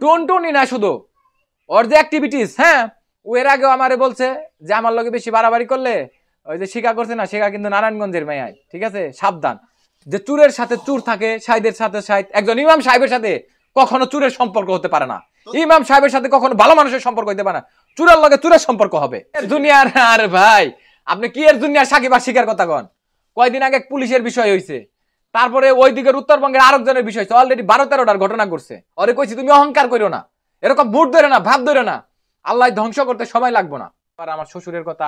টুনটুনি না শুধু ওর যে অ্যাক্টিভিটিস, হ্যাঁ ও এর আগেও আমারে বলছে যে আমার লগে বেশি বাড়াবাড়ি করলে ওই যে শিকা করছে না, শিকা কিন্তু নারায়ণগঞ্জের মেয়ায়, ঠিক আছে সাবধান। যে চুরের সাথে চুর থাকে, সাইদের সাথে সাইদ। একজন ইমাম সাহেবের সাথে কখনো চুরের সম্পর্ক হতে পারে না, ইমাম সাহেবের সাথে কখনো ভালো মানুষের সম্পর্ক হতে পারে না, চুরের লগে চুরের সম্পর্ক হবে। দুনিয়ার আর ভাই আপনি কি এর দুনিয়ার সাকিব আর শিকার কথা কন? কয়দিন আগে পুলিশের বিষয় হয়েছে, তারপরে ওই দিকের উত্তরবঙ্গের আরেকজনের বিষয় হয়েছে, অলরেডি 12-13টার ঘটনা করছে। ওরে কইছি তুমি অহংকার করো না, এরকম বুট ধরে না, ভাব ধরে না, আল্লাহ ধ্বংস করতে সময় লাগবে না। আর আমার শ্বশুরের কথা,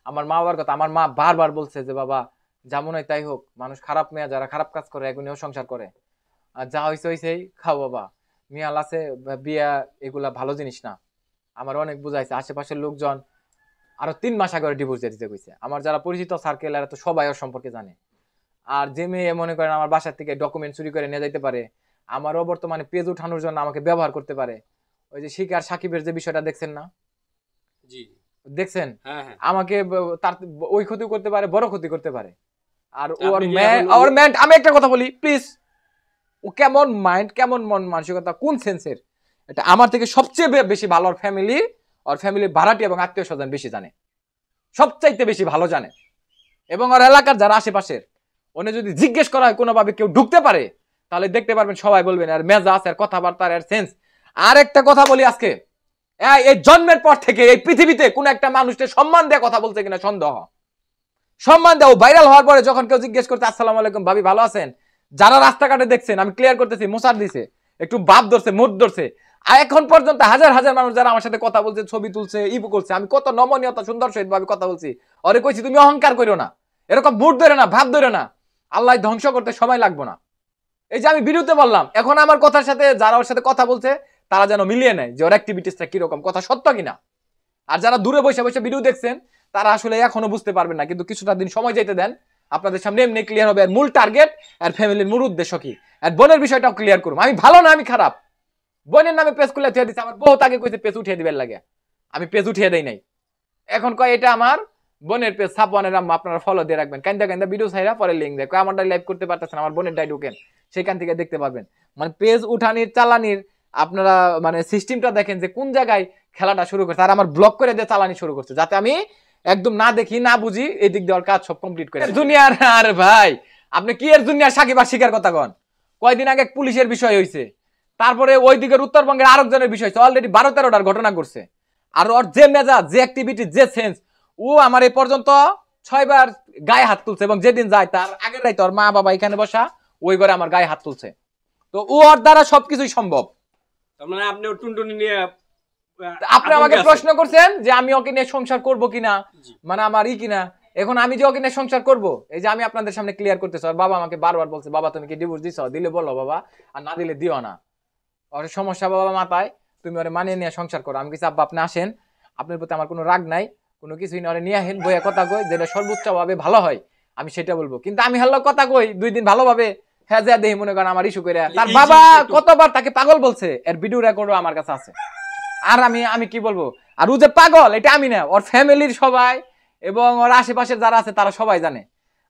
আমার মা বাবার কথা, আমার মা বারবার বলছে যে বাবা যেমন হয় তাই হোক, মানুষ খারাপ মেয়ে যারা খারাপ কাজ করে এগুলিও সংসার করে, আর যা হয়েছে হয়েছেই খাও বাবা, মিয়াল আছে বিয়া এগুলা ভালো জিনিস না। আমার অনেক বুঝাইছে, আশেপাশের লোকজন আরো 3 মাস আগে ডিভোর্স দিয়ে দিতে কইছে। আমার যারা পরিচিত সার্কেল এরা তো সবাই ওর সম্পর্কে জানে। আর যে মেয়ে মনে করেন আমার বাসার থেকে ডকুমেন্ট চুরি করে নিয়ে যাইতে পারে, আমারও বর্তমানে পেজ উঠানোর জন্য আমাকে ব্যবহার করতে পারে, ওই যে শিকার সাকিবের যে বিষয়টা দেখছেন না, জি দেখছেন, আমাকে তার ওই ক্ষতি করতে পারে, বড় ক্ষতি করতে পারে। আর ওর ম্যান, আমি একটা কথা বলি প্লিজ, ও কেমন মাইন্ড, কেমন মন মানসিকতা, কোন সেন্সের, এটা আমার থেকে সবচেয়ে বেশি ভালো ওর ফ্যামিলি ভাড়াটি এবং আত্মীয় স্বজন বেশি জানে, সবচাইতে বেশি ভালো জানে। এবং ওর এলাকার যারা আশেপাশের, ওনে যদি জিজ্ঞেস করা হয় কোনোভাবে কেউ ঢুকতে পারে, তাহলে দেখতে পারবেন সবাই বলবেন আর মেজাজ আর কথাবার্তার আর সেন্স। আর একটা কথা বলি, আজকে এই জন্মের পর থেকে এই পৃথিবীতে কোন একটা মানুষকে সম্মান দেওয়া কথা বলছে কিনা সন্দেহ। সম্মান দেওয়া ভাইরাল হওয়ার পরে যখন কেউ জিজ্ঞেস করতে আসসালামু আলাইকুম ভাবি ভালো আছেন, যারা রাস্তাঘাটে দেখছেন, আমি ক্লিয়ার করতেছি, মোসার দিছে, একটু বাপ ধরছে, মুড ধরছে, আর এখন পর্যন্ত হাজার হাজার মানুষ যারা আমার সাথে কথা বলছে, ছবি তুলছে, ইবু করছে, আমি কত নমনীয়তা সুন্দর সহিত ভাবে কথা বলছি। ওরে কইছি তুমি অহংকার করো না, এরকম মুড ধরে না, ভাব ধরে না, আল্লাহ ধ্বংস করতে সময় লাগবে না। এই যে আমি ভিডিওতে বললাম, এখন আমার কথার সাথে যারা ওর সাথে কথা বলছে তারা যেন মিলিয়ে নেয় যে ওর অ্যাক্টিভিটিসটা কিরকম, কথা সত্য কিনা। আর যারা দূরে বসে বসে ভিডিও দেখছেন তারা আসলে এখনো বুঝতে পারবেন না, কিন্তু কিছুটা দিন সময় যেতে দেন, আপনাদের সামনে এমনি ক্লিয়ার হবে। আর মূল টার্গেট আর ফ্যামিলির মূল উদ্দেশ্য কি, আর বোনের বিষয়টাও ক্লিয়ার করুন। আমি ভালো না, আমি খারাপ, বোনের নামে পেজ খুলে উঠিয়ে দিচ্ছে, আমার বহুত আগে কইছে পেজ উঠিয়ে দিবেন লাগে, আমি পেজ উঠিয়ে দেই নাই। এখন কয় এটা আমার বোনের পেজ, সাপওয়ানের আম্মা, আপনারা ফলো দিয়ে রাখবেন, কান্দা কান্দা ভিডিও ছাইরা পরে লিঙ্ক দেয়, আমারটা লাইভ করতে পারতেছেন, আমার বোনের ডাই ঢুকেন, সেখান থেকে দেখতে পারবেন। মানে পেজ উঠানির চালানির আপনারা মানে সিস্টেমটা দেখেন যে কোন জায়গায় খেলাটা শুরু করছে। আর আমার ব্লক করে দিয়ে চালানি শুরু করছে, যাতে আমি একদম না দেখি না বুঝি এই দিক দেওয়ার কাজ সব কমপ্লিট করে। দুনিয়ার আর ভাই আপনি কি এর দুনিয়ার সাকিব আর শিকার কথা কন? কয়দিন আগে পুলিশের বিষয় হয়েছে, তারপরে ওই দিকের উত্তরবঙ্গের আরেকজনের বিষয় হয়েছে, অলরেডি 12-13টার ঘটনা করছে। আর ওর যে মেজাজ, যে অ্যাক্টিভিটি, যে সেন্স, ও আমার এই পর্যন্ত 6 বার গায়ে হাত তুলছে, এবং যেদিন যায় তার আগের রাইতে ওর মা বাবা এখানে বসা ওই ঘরে আমার গায়ে হাত তুলছে। তো ওর দ্বারা সবকিছুই সম্ভব। মানে আপনি টুনটুনি নিয়ে আপনি আমাকে প্রশ্ন করছেন যে আমি ওকে নিয়ে সংসার করব কিনা, মানে আমার কিনা। এখন আমি যে ওকে নিয়ে সংসার করব, এই যে আমি আপনাদের সামনে ক্লিয়ার করতেছি, আর বাবা আমাকে বারবার বলছে বাবা তুমি কি ডিভোর্স দিছো, দিলে বলো বাবা, আর না দিলে দিও না, ওর সমস্যা বাবা মাথায়, তুমি ওরে মানিয়ে নিয়ে সংসার করো। আমি কিছু আব্বা আপনি আসেন, আপনার প্রতি আমার কোনো রাগ নাই, কোনো কিছুই না, ওরে নিয়ে আসেন, বইয়া কথা কই, যেটা সর্বোচ্চ ভাবে ভালো হয় আমি সেটা বলবো। কিন্তু আমি হ্যালো কথা কই 2 দিন ভালোভাবে, হ্যাঁ যা দেখি মনে করেন আমার ইস্যু করে, তার বাবা কতবার তাকে পাগল বলছে, এর ভিডিও রেকর্ডও আমার কাছে আছে। আর আমি কি বলবো, আর ও যে পাগল এটা আমি না, ওর ফ্যামিলির সবাই এবং ওর আশেপাশে যারা আছে তারা সবাই জানে।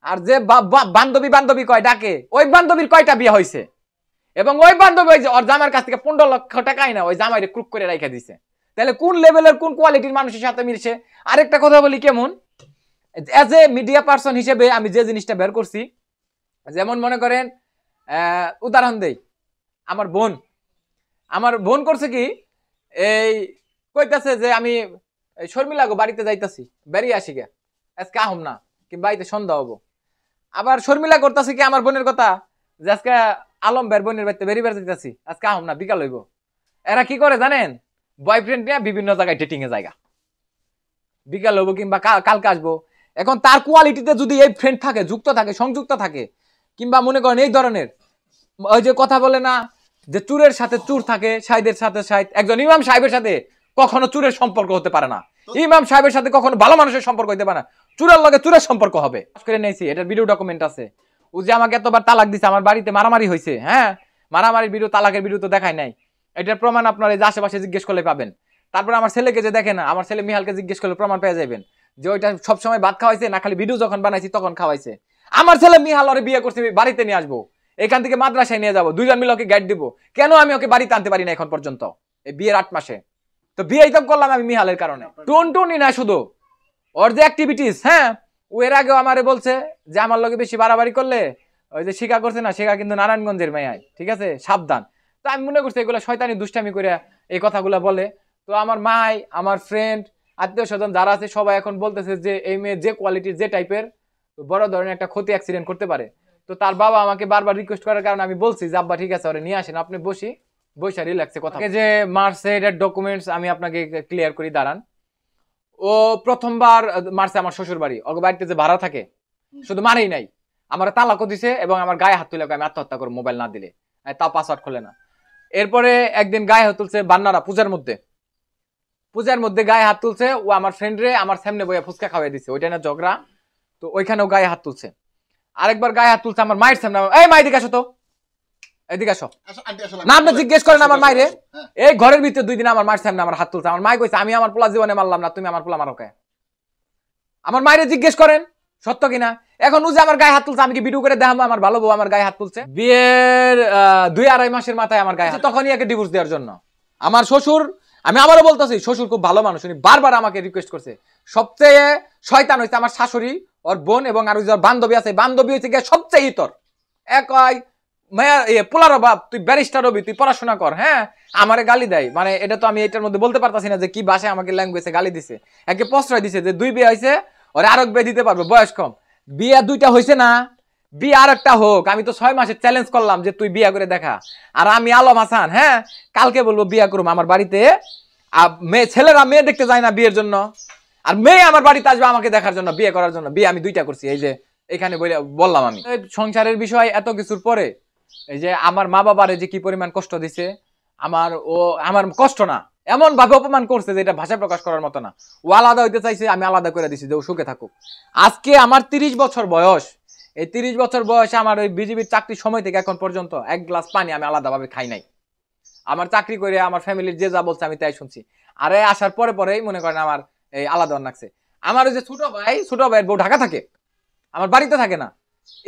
আর যে বান্ধবী কয় ডাকে, ওই বান্ধবীর কয়টা বিয়ে হয়েছে, এবং ওই বান্ধবী ওর জামার কাছ থেকে 15 লক্ষ টাকাই না ওই জামাইরে ক্রুক করে রেখে দিছে। তাহলে কোন লেভেলের কোন কোয়ালিটির মানুষের সাথে মিলছে। আরেকটা কথা বলি, কেমন এজ এ মিডিয়া পার্সন হিসেবে আমি যে জিনিসটা বের করছি, যেমন মনে করেন উদাহরণ দেই, আমার বোন করছে কি, এই কইতাছে যে আমি শর্মিলা গো বাড়িতে যাইতাছি, বেরিয়ে আসি গে, আজকে আহম না, কি বাড়িতে সন্ধ্যা হবো। আবার শর্মিলা করতেছে কি আমার বোনের কথা, যে আজকে আলম বের বোনের বাড়িতে বেরিয়ে যাইতাছি, আজকে আহম না, বিকাল হইব। এরা কি করে জানেন, বয়ফ্রেন্ড নিয়ে বিভিন্ন জায়গায় ডেটিং এ জায়গা, বিকাল হইব কিংবা কালকে আসবো। এখন তার কোয়ালিটিতে যদি এই ফ্রেন্ড থাকে, যুক্ত থাকে, সংযুক্ত থাকে, কিংবা মনে করেন এই ধরনের ওই যে কথা বলে না যে চুরের সাথে চুর থাকে, সাইদের সাথে সাইদ। একজন ইমাম সাহেবের সাথে কখনো চুরের সম্পর্ক হতে পারে না, ইমাম সাহেবের সাথে কখনো ভালো মানুষের সম্পর্ক হতে পারে না, চুরের লগে চুরের সম্পর্ক হবে। করে নিয়েছি, এটার ভিডিও ডকুমেন্ট আছে। ও যে আমাকে এতবার তালাক দিছে, আমার বাড়িতে মারামারি হয়েছে, হ্যাঁ মারামারির ভিডিও, তালাকের ভিডিও তো দেখায় নাই, এটার প্রমাণ আপনার এই যে আশেপাশে জিজ্ঞেস করলে পাবেন। তারপরে আমার ছেলেকে যে দেখে না, আমার ছেলে মিহালকে জিজ্ঞেস করলে প্রমাণ পেয়ে যাবেন যে ওইটা সবসময় ভাত খাওয়াইছে না, খালি ভিডিও যখন বানাইছি তখন খাওয়াইছে। আমার ছেলে মিহাল ওরে বিয়ে করছে, বাড়িতে নিয়ে আসবো, এখান থেকে মাদ্রাসায় নিয়ে যাবো, দুইজন মিলে ওকে গাইড দিব। কেন আমি ওকে বাড়িতে আনতে পারি না এখন পর্যন্ত, এই বিয়ের 8 মাসে? তো বিয়েই তো করলাম আমি মিহালের কারণে। টুনটুনি না শুধু, ওর যে অ্যাক্টিভিটিস, হ্যাঁ, ও এর আগেও আমারে বলছে যে আমার লগে বেশি বাড়াবাড়ি করলে ওই যে শিকা করছে না, শিকা কিন্তু নারায়ণগঞ্জের মেয়াই, ঠিক আছে, সাবধান। তো আমি মনে করছি এগুলো শয়তানি দুষ্টামি করে এই কথাগুলো বলে। তো আমার মাই, আমার ফ্রেন্ড, আত্মীয় স্বজন যারা আছে সবাই এখন বলতেছে যে এই মেয়ে যে কোয়ালিটির, যে টাইপের, বড় ধরনের একটা ক্ষতি, অ্যাক্সিডেন্ট করতে পারে। তো তার বাবা আমাকে বারবার রিকোয়েস্ট করার কারণে আমি বলছি যে আব্বা ঠিক আছে, ওরে নিয়ে আসেন, আপনি বসে রিল্যাক্সে কথা। যে মার্চে এটার ডকুমেন্টস আমি আপনাকে ক্লিয়ার করি, দাঁড়ান। ও প্রথমবার মারছে আমার শ্বশুর বাড়ি, ওর বাড়িতে যে ভাড়া থাকে, শুধু মারেই নাই, আমার তালাকও দিছে এবং আমার গায়ে হাত তুলে আমি আত্মহত্যা করবো মোবাইল না দিলে, তাও পাসওয়ার্ড খোলে না। এরপরে একদিন গায়ে হাত তুলছে বান্নারা পূজার মধ্যে গায়ে হাত তুলছে। ও আমার ফ্রেন্ডরে আমার সামনে বইয়া ফুচকা খাওয়াই দিছে, ওইটা না ঝগড়া, তো ওইখানেও গায়ে হাত তুলছে। আরেকবার গায়ে হাত তুলছে আমার মায়ের সামনে, এই মা এদিকে আসো তো, এদিকে আসো না, আপনি জিজ্ঞেস করেন আমার মায়েরে। এই ঘরের ভিতরে 2 দিন আমার মায়ের সামনে আমার হাত তুলছে। আমার মাই কইছে আমি আমার পোলা জীবনে মারলাম না, তুমি আমার পোলা মারো কে? আমার মায়েরে জিজ্ঞেস করেন সত্য কিনা। এখন ও যে আমার গায়ে হাত তুলছে, আমি কি ভিডিও করে দেখাবো আমার ভালো বউ আমার গায়ে হাত তুলছে? বিয়ের 2-2.5 মাসের মাথায় আমার গায়ে, তখনই একে ডিভোর্স দেওয়ার জন্য আমার শ্বশুর, আমি আবারও বলতেছি শ্বশুর খুব ভালো মানুষ, উনি বারবার আমাকে রিকোয়েস্ট করছে। সবচেয়ে শয়তান হইছে আমার শাশুড়ি, ওর বোন এবং আর যার বান্ধবী আছে, বান্ধবী হইছে গিয়ে সবচেয়ে ইতর। একই পোলারো বাপ, তুই ব্যারিস্টার হবি, তুই পড়াশোনা কর, হ্যাঁ, আমারে গালি দেয়। মানে এটা তো আমি এটার মধ্যে বলতে পারতাছি না যে কি ভাষায় আমাকে ল্যাঙ্গুয়েজে গালি দিছে। একে প্রশ্রয় দিছে যে 2 বিয়ে হয়েছে, ওরে আরেক বিয়ে দিতে পারবে, বয়স কম, বিয়ে 2টা হয়েছে না, বিয়ে আর একটা হোক। আমি তো 6 মাসে চ্যালেঞ্জ করলাম যে তুই বিয়ে করে দেখা। আর আমি আলম হাসান, হ্যাঁ, কালকে বলবো বিয়ে করবো। আমার বাড়িতে ছেলেরা মেয়ে দেখতে যায় না বিয়ের জন্য, আর মেয়ে আমার বাড়িতে আসবে আমাকে দেখার জন্য, বিয়ে করার জন্য। বিয়ে আমি 2টা করছি, এই যে এখানে বললাম। আমি সংসারের বিষয় এত কিছুর পরে এই যে আমার মা বাবারে যে কি পরিমাণ কষ্ট দিছে, আমার কষ্ট না, এমন ভাবে অপমান করছে যে এটা ভাষায় প্রকাশ করার মতো না। ও আলাদা হইতে চাইছে, আমি আলাদা করে দিছি যে ও সুখে থাকুক। আজকে আমার 30 বছর বয়স, এই 30 বছর বয়সে আমার ওই বিজিবির চাকরির সময় থেকে এখন পর্যন্ত 1 গ্লাস পানি আমি আলাদাভাবে খাই নাই। আমার চাকরি করে আমার ফ্যামিলির যে যা বলছে আমি তাই শুনছি। আরে আসার পরেই মনে করেন আমার এই আলাদা লাগছে। আমার ওই যে ছোট ভাইয়ের বউ ঢাকা থাকে, আমার বাড়িতে থাকে না।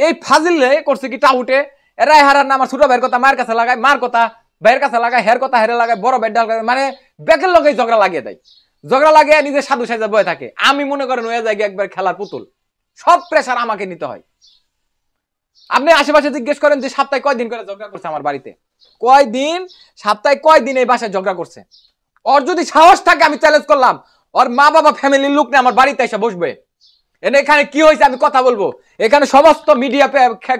এই ফাজিলে করছে কি টাউটে, এরাই হারার না আমার ছোট ভাইয়ের কথা মায়ের কাছে লাগায়, মার কথা ভাইয়ের কাছে লাগায়, হের কথা হেরে লাগায়, বড় ভাইয়ের ডাল, মানে বেকের লোকেই ঝগড়া লাগিয়ে দেয়। ঝগড়া লাগিয়ে নিজে সাধু সাজা বয়ে থাকে। আমি মনে করেন ওই জায়গায় একবার খেলার পুতুল, সব প্রেশার আমাকে নিতে হয়। আপনি আশেপাশে জিজ্ঞেস করেন যে সপ্তাহে কয়দিন করে ঝগড়া করছে আমার বাড়িতে, সপ্তাহে কয়দিন এই বাসায় ঝগড়া করছে। ওর যদি সাহস থাকে, আমি চ্যালেঞ্জ করলাম, ওর মা বাবা ফ্যামিলির লোক নিয়ে আমার বাড়িতে এসে বসবে, এখানে কি হয়েছে আমি কথা বলবো, এখানে সমস্ত মিডিয়া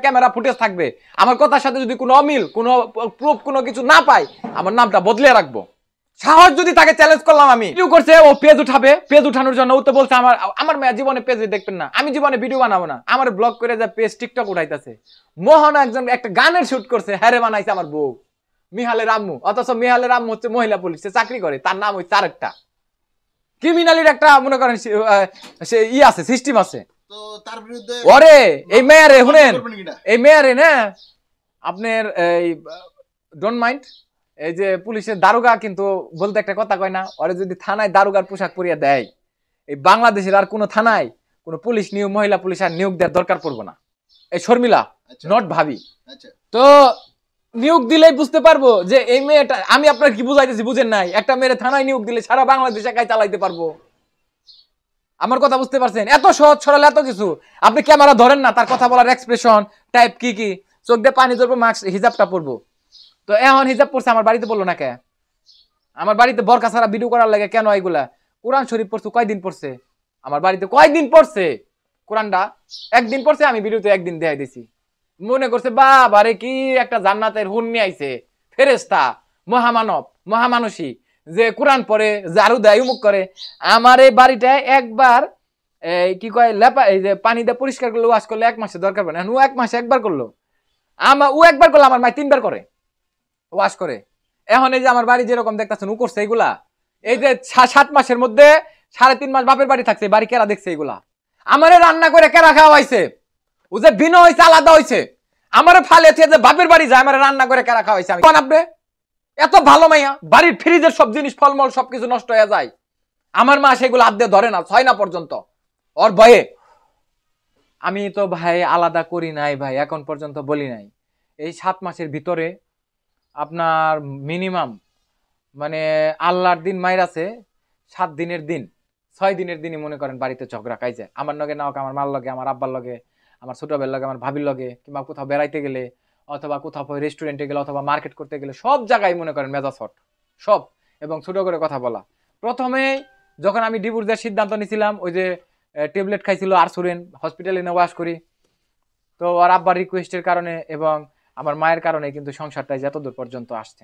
ক্যামেরা ফুটেজ থাকবে। আমার কথার সাথে যদি কোনো অমিল, কোনো প্রুফ, কোনো কিছু না পাই, আমার নামটা বদলে রাখবো। সাহস যদি তাকে চ্যালেঞ্জ করলাম। আমি ভিডিও করছে, ও পেজ উঠাবে, পেজ উঠানোর জন্য ও তো বলছে আমার মেয়ে জীবনে পেজ দেখবেন না, আমি জীবনে ভিডিও বানাবো না। আমার ব্লগ করে যা পেজ টিকটক উঠাইতেছে। মোহন একটা গানের শুট করছে, হ্যারে বানাইছে আমার বউ, মিহালের আম্মু। অথচ মিহালের আম্মু হচ্ছে মহিলা পুলিশে চাকরি করে, তার নাম হচ্ছে আরেকটা ক্রিমিনালির একটা মনে করেন সে আছে, সিস্টেম আছে। তো তার বিরুদ্ধে ওরে এই মেয়ারে শুনেন, এই মেয়ারে না আপনার এই ডোন্ট মাইন্ড, এই যে পুলিশের দারোগা কিন্তু বলতে একটা কথা কয় না, ওরে যদি থানায় দারোগার পোশাক পরিয়ে দেয়, এই বাংলাদেশের আর কোনো থানায় কোনো পুলিশ নিয়োগ, মহিলা পুলিশ আর নিয়োগ দেওয়ার দরকার পড়বো না। এই শর্মিলা নট ভাবি, তো নিয়োগ দিলেই বুঝতে পারবো যে এই মেয়েটা, আমি আপনার কি বুঝাইতেছি বুঝেন নাই, একটা মেয়ের থানায় নিয়োগ দিলে সারা বাংলাদেশ একাই চালাইতে পারবো। আমার কথা বুঝতে পারছেন? এত সহজ সরল, এত কিছু। আপনি ক্যামেরা ধরেন না, তার কথা বলার এক্সপ্রেশন টাইপ কি চোখ দিয়ে পানি ধরবো, মাস্ক হিজাবটা পরবো। তো এখন হিজাব পড়ছে, আমার বাড়িতে বললো না কে? আমার বাড়িতে বরকা ছাড়া ভিডিও করার লাগে কেন? এগুলা কোরআন শরীফ পড়ছে, কয়দিন পড়ছে আমার বাড়িতে? কয়দিন পড়ছে কোরআনটা? একদিন পড়ছে, আমি ভিডিওতে একদিন দেখাই দিছি। মনে করছে বাবারে কি একটা জান্নাতের হুন নিয়ে আইছে, ফেরেশতা, মহামানব, মহামানসী, যে কোরআন পড়ে, ঝাড়ু দেয়, উমুক করে। আমার এই বাড়িটায় একবার এই কি কয় লেপা, এই যে পানি দিয়ে পরিষ্কার করলে, ওয়াশ করলে 1 মাসে দরকার পড়ে না, ও 1 মাসে একবার করলো। ও একবার করলো, আমার মায় 3বার করে ওয়াশ করে। এখন এই যে আমার বাড়ি যেরকম দেখতেছেন ও করছে এগুলা, এই যে 7 মাসের মধ্যে 3.5 মাস বাপের বাড়ি থাকছে, বাড়ি কেরা দেখছে এগুলা? আমারে রান্না করে কেরা খাওয়াইছে? ও যে বিনো হয়েছে, আলাদা হয়েছে, আমারে ফালেছে যে বাপের বাড়ি যায়, আমার রান্না করে কেরা খাওয়াইছে? আমি বানাবে এত ভালো মাইয়া, বাড়ির ফ্রিজের সব জিনিস ফলমল সবকিছু নষ্ট হয়ে যায়, আমার মা সেগুলো আদে ধরে না, 6 না পর্যন্ত ওর ভয়ে। আমি তো ভাই আলাদা করি নাই ভাই, এখন পর্যন্ত বলি নাই। এই 7 মাসের ভিতরে আপনার মিনিমাম মানে আল্লাহর দিন মাইর আছে 7 দিনের দিন 6 দিনের দিনই মনে করেন বাড়িতে ঝগড়া খাই যায় আমার লগে না হোক আমার মার লগে আমার আব্বার লগে আমার ছোট ভাইয়ের লগে আমার ভাবির লগে কিংবা কোথাও বেড়াইতে গেলে অথবা কোথাও রেস্টুরেন্টে গেলে অথবা মার্কেট করতে গেলে সব জায়গায় মনে করেন মেজাজ হট সব এবং ছোট করে কথা বলা প্রথমে যখন আমি ডিভোর্স দেওয়ার সিদ্ধান্ত নিয়েছিলাম ওই যে ট্যাবলেট খাইছিল আরসুরেন হসপিটালে নিয়ে ওয়াশ করি তো আর আব্বার রিকোয়েস্টের কারণে এবং আমার মায়ের কারণে কিন্তু সংসারটা যতদূর পর্যন্ত আসছে